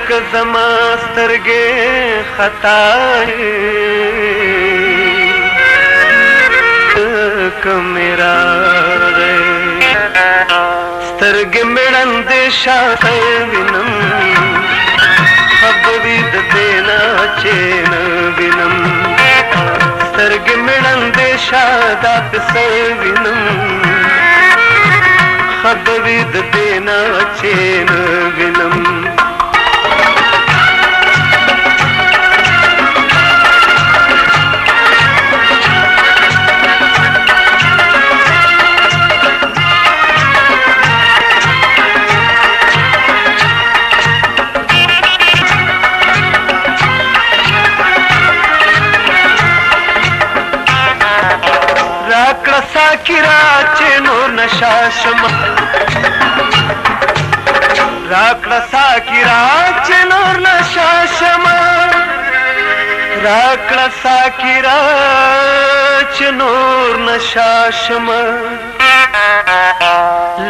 زما سترګې خطا میرا سترګې مړندې شاته وینم خبرې د دې نه چې نه وینم سترګې مړندې شاته پسې وینم خبرې د دې نه چې نه وینم راکړه ساکرا چې نور نشا شمه راکړه ساکرا چې نور نشا شمه راکړه ساکرا چې نور نشا شمه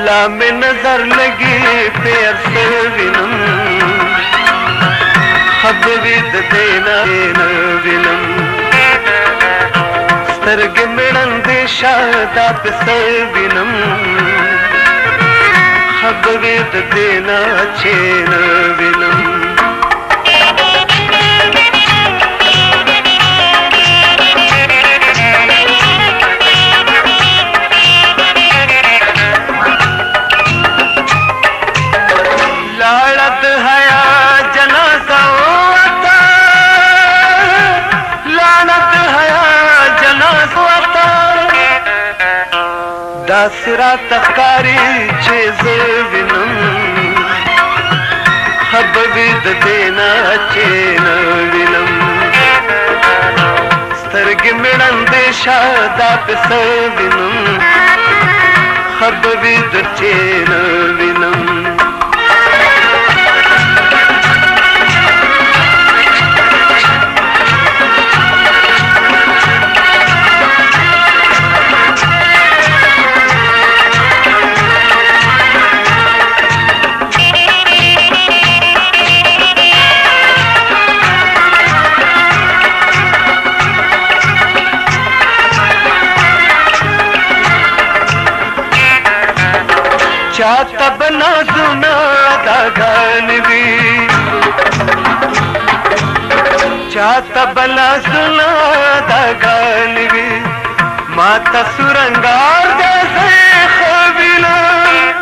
لا مې نظر لګي پیر سے وینم خبرې د دې نه وینم سترګې مړندې شاته پسې وینم خبرې د دې نه چې نه وینم لاړه د حیا جنازه وته لاړه د حیا داسې راته ښکاري چې زه وینم خبرې د دې نه چې نه وینم سترګې مې ړندې شاته پسې وینم خبرې د چې نه وینم چاته بنازونه اداګانې وي چاته بنازونه اداګانې وي ماته سرنګار داسې ښه وینم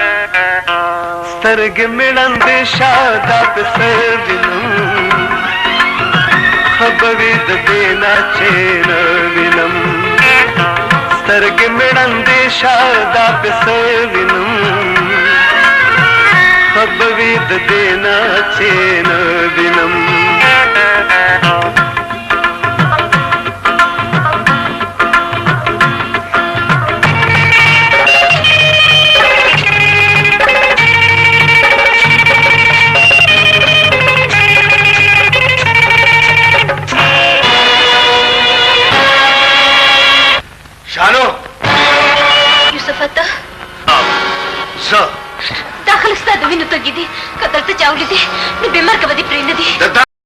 سترګې مې ړندې شاته پسې وینم خبرې د دې نه چې نه وینم سترګې مې ړندې شاته پسې وینم خبرې د دې نه چې نه وینم شانو یوسف ته زه دا خلک ستا د وینو تږي دي که دلته چا ولیدې نو بېمرګه به دې پرېنږدي د دا